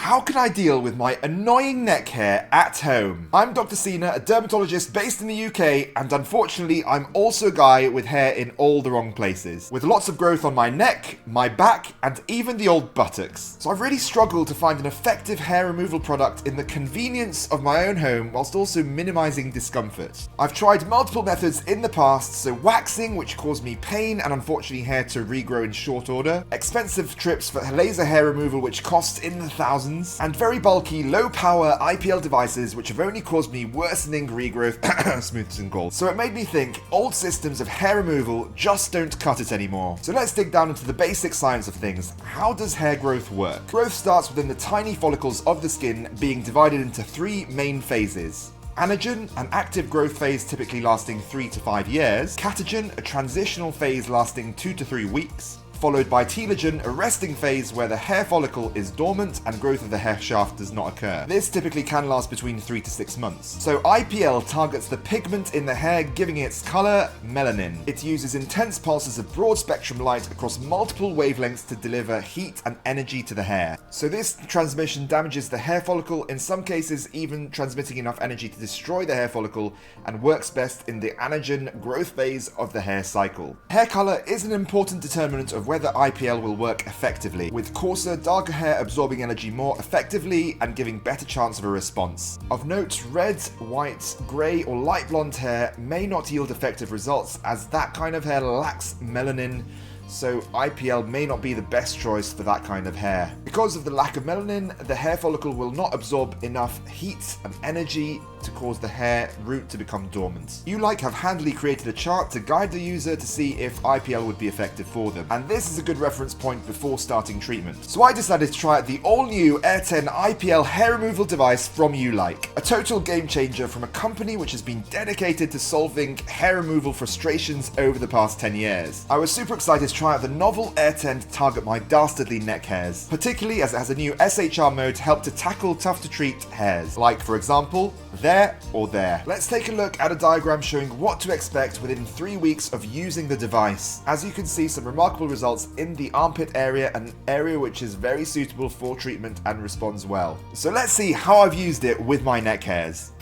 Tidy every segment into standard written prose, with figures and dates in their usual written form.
How can I deal with my annoying neck hair at home? I'm Dr. Cena, a dermatologist based in the UK, and unfortunately I'm also a guy with hair in all the wrong places, with lots of growth on my neck, my back, and even the old buttocks. So I've really struggled to find an effective hair removal product in the convenience of my own home whilst also minimizing discomfort. I've tried multiple methods in the past, so waxing, which caused me pain and unfortunately hair to regrow in short order, expensive trips for laser hair removal which cost in the thousands, and very bulky, low-power IPL devices which have only caused me worsening regrowth, smooth as gold. So it made me think old systems of hair removal just don't cut it anymore. So let's dig down into the basic science of things. How does hair growth work? Growth starts within the tiny follicles of the skin, being divided into three main phases. Anagen, an active growth phase typically lasting 3 to 5 years. Catagen, a transitional phase lasting 2 to 3 weeks. Followed by telogen, a resting phase where the hair follicle is dormant and growth of the hair shaft does not occur. This typically can last between 3 to 6 months. So IPL targets the pigment in the hair, giving its color melanin. It uses intense pulses of broad spectrum light across multiple wavelengths to deliver heat and energy to the hair. So this transmission damages the hair follicle, in some cases even transmitting enough energy to destroy the hair follicle, and works best in the anagen growth phase of the hair cycle. Hair color is an important determinant of whether IPL will work effectively, with coarser, darker hair absorbing energy more effectively and giving better chance of a response. Of note, red, white, grey or light blonde hair may not yield effective results, as that kind of hair lacks melanin, so IPL may not be the best choice for that kind of hair. Because of the lack of melanin, the hair follicle will not absorb enough heat and energy to cause the hair root to become dormant. Ulike have handily created a chart to guide the user to see if IPL would be effective for them, and this is a good reference point before starting treatment. So I decided to try out the all-new Air 10 IPL hair removal device from Ulike, a total game changer from a company which has been dedicated to solving hair removal frustrations over the past 10 years. I was super excited to try out the novel Air 10 to target my dastardly neck hairs, particularly as it has a new SHR mode to help to tackle tough to treat hairs, like for example, there or there. Let's take a look at a diagram showing what to expect within 3 weeks of using the device. As you can see, some remarkable results in the armpit area, an area which is very suitable for treatment and responds well. So let's see how I've used it with my neck hairs.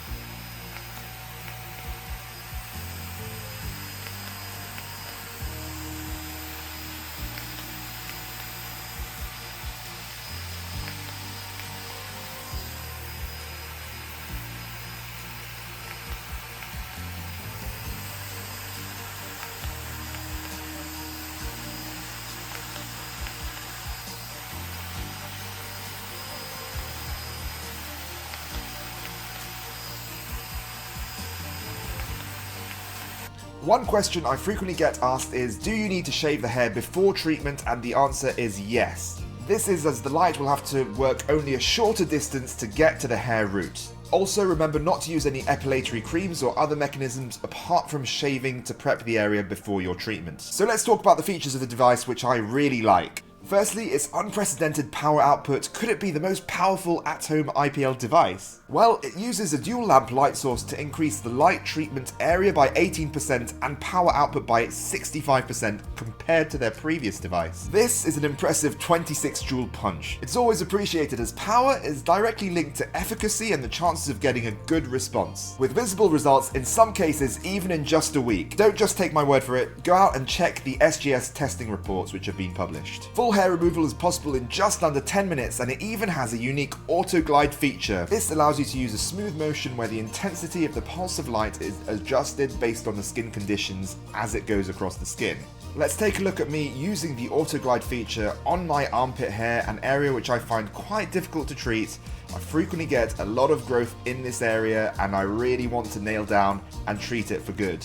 One question I frequently get asked is, do you need to shave the hair before treatment? And the answer is yes. This is as the light will have to work only a shorter distance to get to the hair root. Also, remember not to use any epilatory creams or other mechanisms apart from shaving to prep the area before your treatment. So let's talk about the features of the device which I really like. Firstly, its unprecedented power output. Could it be the most powerful at-home IPL device? Well, it uses a dual lamp light source to increase the light treatment area by 18% and power output by 65% compared to their previous device. This is an impressive 26 joule punch. It's always appreciated as power is directly linked to efficacy and the chances of getting a good response, with visible results in some cases even in just a week. Don't just take my word for it, go out and check the SGS testing reports which have been published. Full hair removal is possible in just under 10 minutes, and it even has a unique auto glide feature. This allows you to use a smooth motion where the intensity of the pulse of light is adjusted based on the skin conditions as it goes across the skin. Let's take a look at me using the auto glide feature on my armpit hair, an area which I find quite difficult to treat. I frequently get a lot of growth in this area and I really want to nail down and treat it for good.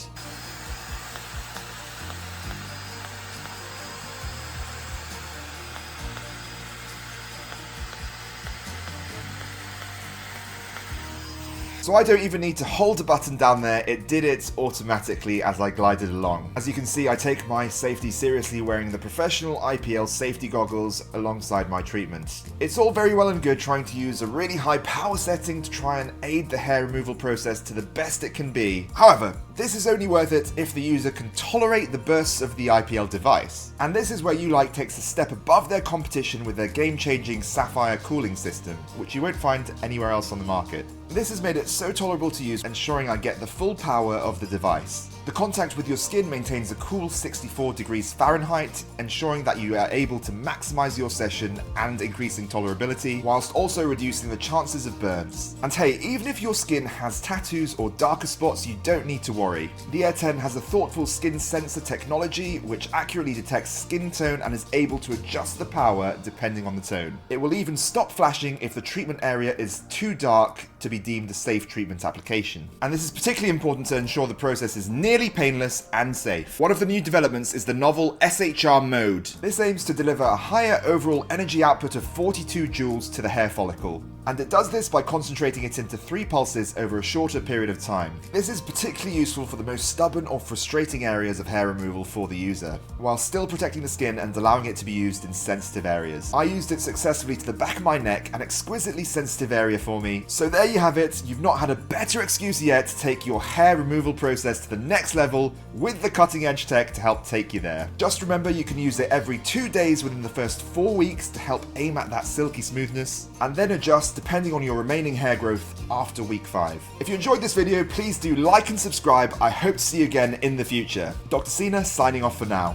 So I don't even need to hold a button down there, it did it automatically as I glided along. As you can see, I take my safety seriously, wearing the professional IPL safety goggles alongside my treatment. It's all very well and good trying to use a really high power setting to try and aid the hair removal process to the best it can be. However, this is only worth it if the user can tolerate the bursts of the IPL device. And this is where Ulike takes a step above their competition with their game-changing Sapphire cooling system, which you won't find anywhere else on the market. This has made it so tolerable to use, ensuring I get the full power of the device. The contact with your skin maintains a cool 64 degrees Fahrenheit, ensuring that you are able to maximize your session and increasing tolerability, whilst also reducing the chances of burns. And hey, even if your skin has tattoos or darker spots, you don't need to worry. The Air 10 has a thoughtful skin sensor technology, which accurately detects skin tone and is able to adjust the power depending on the tone. It will even stop flashing if the treatment area is too dark to be deemed a safe treatment application. And this is particularly important to ensure the process is nearly painless and safe. One of the new developments is the novel SHR mode. This aims to deliver a higher overall energy output of 42 joules to the hair follicle. And it does this by concentrating it into 3 pulses over a shorter period of time. This is particularly useful for the most stubborn or frustrating areas of hair removal for the user, while still protecting the skin and allowing it to be used in sensitive areas. I used it successfully to the back of my neck, an exquisitely sensitive area for me. So there you have it, you've not had a better excuse yet to take your hair removal process to the next level with the cutting edge tech to help take you there. Just remember, you can use it every 2 days within the first 4 weeks to help aim at that silky smoothness, and then adjust depending on your remaining hair growth after week 5. If you enjoyed this video, please do like and subscribe. I hope to see you again in the future. Dr. Cena signing off for now.